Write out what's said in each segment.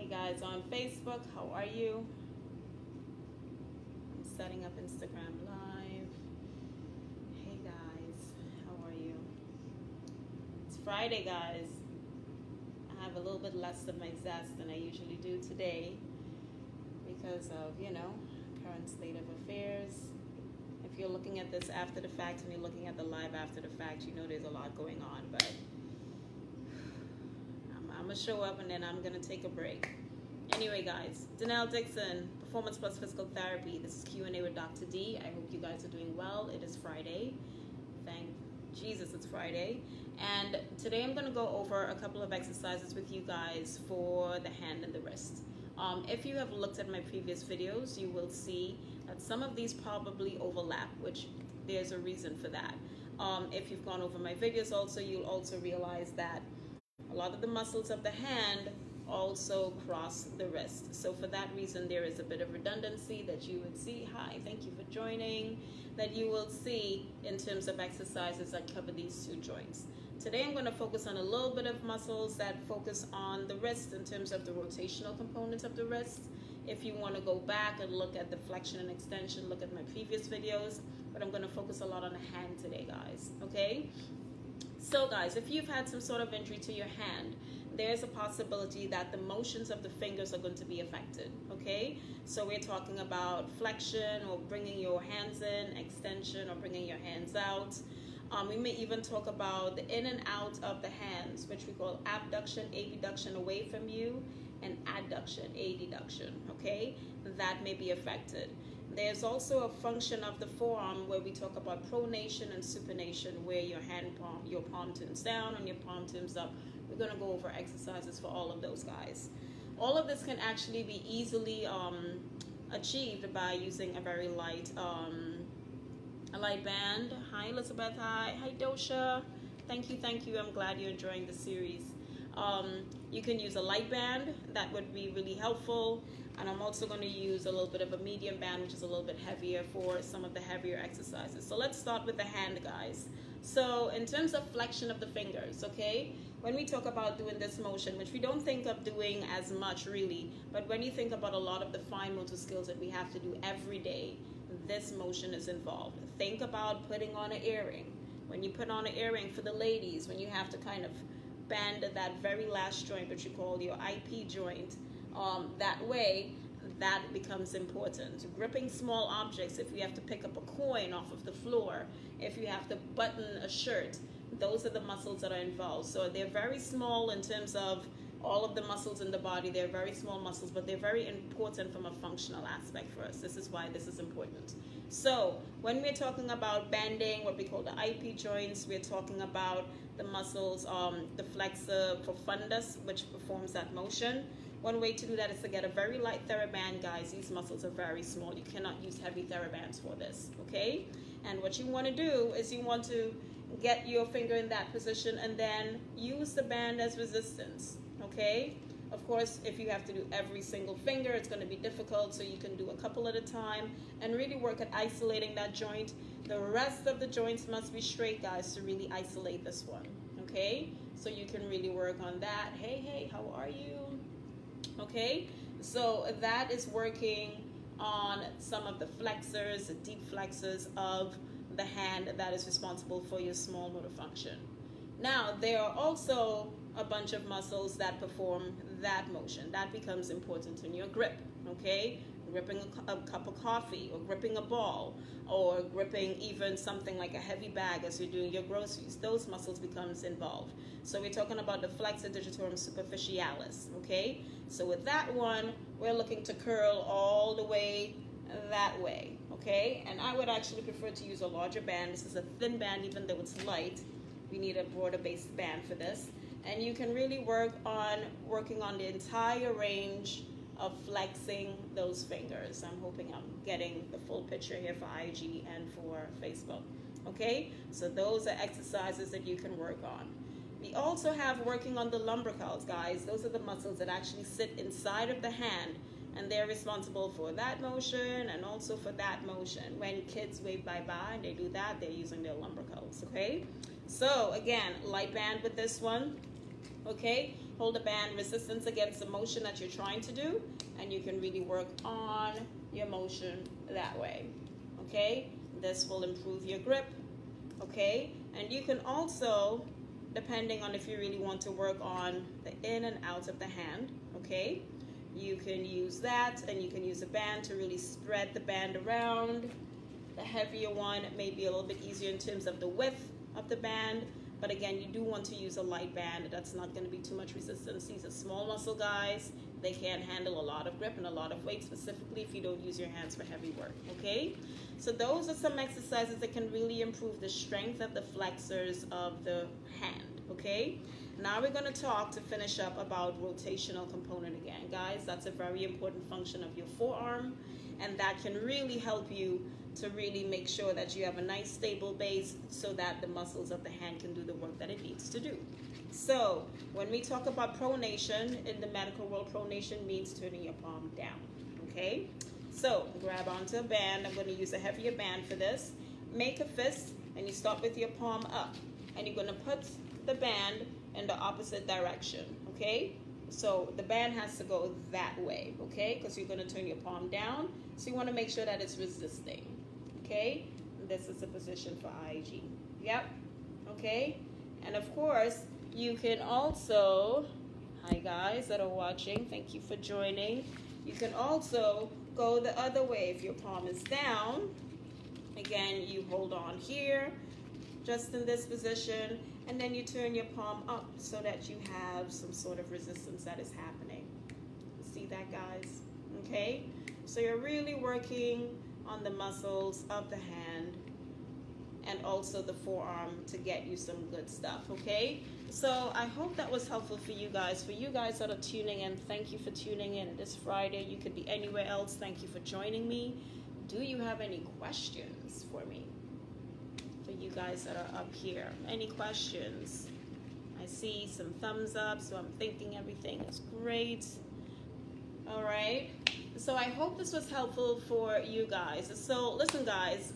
Hey guys on Facebook, how are you? I'm setting up Instagram Live. Hey guys, how are you? It's Friday, guys. I have a little bit less of my zest than I usually do today because of, current state of affairs. If you're looking at this after the fact and you're looking at the live after the fact, you know there's a lot going on, but I'm gonna show up and then I'm gonna take a break. Anyway, guys, 𝙬𝙤𝙩𝙝, Performance Plus Physical Therapy. This is Q&A with Dr. D. I hope you guys are doing well. It is Friday. Thank Jesus it's Friday. And today I'm gonna go over a couple of exercises with you guys for the hand and the wrist. If you have looked at my previous videos, you will see that some of these probably overlap, which there's a reason for that. If you've gone over my videos also, you'll also realize that a lot of the muscles of the hand also cross the wrist. So for that reason, there is a bit of redundancy that you would see. Hi, thank you for joining. That you will see in terms of exercises that cover these two joints. Today I'm going to focus on a little bit of muscles that focus on the wrist in terms of the rotational components of the wrist. If you want to go back and look at the flexion and extension, look at my previous videos. But I'm going to focus a lot on the hand today, guys. Okay? So guys, if you've had some sort of injury to your hand, there's a possibility that the motions of the fingers are going to be affected, okay? So we're talking about flexion or bringing your hands in, extension or bringing your hands out. We may even talk about the in and out of the hands, which we call abduction, abduction away from you, and adduction, adduction, okay? That may be affected. There's also a function of the forearm where we talk about pronation and supination, where your palm turns down and your palm turns up. We're going to go over exercises for all of those guys. All of this can actually be easily achieved by using a very light band. Hi Elizabeth, hi Dosha. Thank you. I'm glad you're enjoying the series. You can use a light band. That would be really helpful. And I'm also going to use a little bit of a medium band, which is a little bit heavier for some of the heavier exercises. So let's start with the hand, guys. So in terms of flexion of the fingers, okay, when we talk about doing this motion, which we don't think of doing as much really, but when you think about a lot of the fine motor skills that we have to do every day, this motion is involved. Think about putting on an earring. When you put on an earring for the ladies, when you have to kind of bend that very last joint, which you call your IP joint, that way, that becomes important. Gripping small objects, if you have to pick up a coin off of the floor, if you have to button a shirt, those are the muscles that are involved. So they're very small in terms of all of the muscles in the body. They're very small muscles, but they're very important from a functional aspect for us. This is why this is important. So when we're talking about bending, what we call the IP joints, we're talking about the muscles, the flexor profundus, which performs that motion. One way to do that is to get a very light TheraBand, guys. These muscles are very small. You cannot use heavy TheraBands for this, okay? And what you want to do is you want to get your finger in that position and then use the band as resistance, okay? Of course, if you have to do every single finger, it's going to be difficult, so you can do a couple at a time and really work at isolating that joint. The rest of the joints must be straight, guys, to really isolate this one, okay? So you can really work on that. Hey, how are you? Okay, so that is working on some of the flexors, the deep flexors of the hand that is responsible for your small motor function. Now, there are also a bunch of muscles that perform that motion. That becomes important in your grip, okay? Gripping a cup of coffee, or gripping a ball, or gripping even something like a heavy bag as you're doing your groceries. Those muscles becomes involved. So we're talking about the flexor digitorum superficialis, okay? So with that one, we're looking to curl all the way that way, okay? And I would actually prefer to use a larger band. This is a thin band, even though it's light. We need a broader based band for this. And you can really working on the entire range of flexing those fingers. I'm hoping I'm getting the full picture here for IG and for Facebook. Okay, so those are exercises that you can work on. We also have working on the lumbricals, guys. Those are the muscles that actually sit inside of the hand, and they're responsible for that motion and also for that motion. When kids wave bye-bye and they do that, they're using their lumbricals, okay? So again, light band with this one. Okay, hold the band, resistance against the motion that you're trying to do, and you can really work on your motion that way. Okay, this will improve your grip. Okay, and you can also, depending on if you really want to work on the in and out of the hand, okay, you can use that, and you can use a band to really spread the band around. The heavier one may be a little bit easier in terms of the width of the band, but again, you do want to use a light band. That's not going to be too much resistance. These are small muscle guys. They can handle a lot of grip and a lot of weight, specifically if you don't use your hands for heavy work, okay? So those are some exercises that can really improve the strength of the flexors of the hand, okay? Now we're going to talk to finish up about rotational component again. Guys, that's a very important function of your forearm, and that can really help you to really make sure that you have a nice stable base so that the muscles of the hand can do the work that it needs to do. So when we talk about pronation, in the medical world, pronation means turning your palm down, okay? So grab onto a band. I'm going to use a heavier band for this. Make a fist, and you start with your palm up, and you're going to put the band in the opposite direction, okay? So the band has to go that way, okay? Because you're going to turn your palm down, so you want to make sure that it's resisting, okay? This is the position for IG. Yep, okay? And of course, you can also, hi guys that are watching, thank you for joining. You can also go the other way. If your palm is down, again, you hold on here, just in this position, and then you turn your palm up so that you have some sort of resistance that is happening. See that, guys? Okay? So you're really working on the muscles of the hand and also the forearm to get you some good stuff, okay? So I hope that was helpful for you guys. For you guys that are tuning in, thank you for tuning in this Friday. You could be anywhere else. Thank you for joining me. Do you have any questions for me? For you guys that are up here, any questions? I see some thumbs up, so I'm thinking everything is great. All right, so I hope this was helpful for you guys. So listen, guys,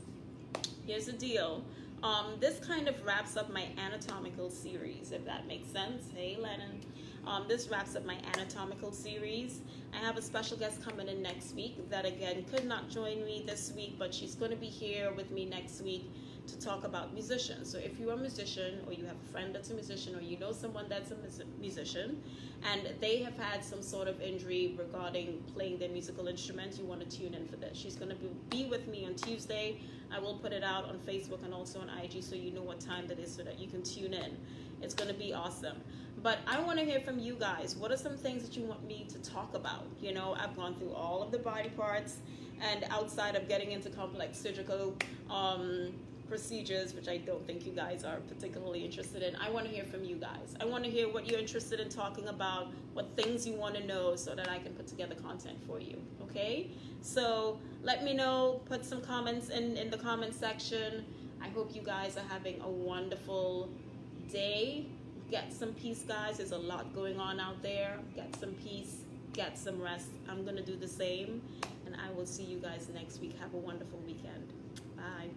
here's the deal. This kind of wraps up my anatomical series, if that makes sense. Hey, Lennon. This wraps up my anatomical series. I have a special guest coming in next week that, again, could not join me this week, but she's going to be here with me next week to talk about musicians. So if you're a musician, or you have a friend that's a musician, or you know someone that's a musician, and they have had some sort of injury regarding playing their musical instrument, you want to tune in for this. She's going to be with me on Tuesday. I will put it out on Facebook and also on IG so you know what time that is so that you can tune in. It's going to be awesome. But I want to hear from you guys. What are some things that you want me to talk about? You know, I've gone through all of the body parts, and outside of getting into complex surgical procedures, which I don't think you guys are particularly interested in, I want to hear from you guys. I want to hear what you're interested in talking about, what things you want to know, so that I can put together content for you, okay? So let me know, put some comments in the comment section. I hope you guys are having a wonderful day. Get some peace, guys. There's a lot going on out there. Get some peace, get some rest. I'm going to do the same, and I will see you guys next week. Have a wonderful weekend. Bye.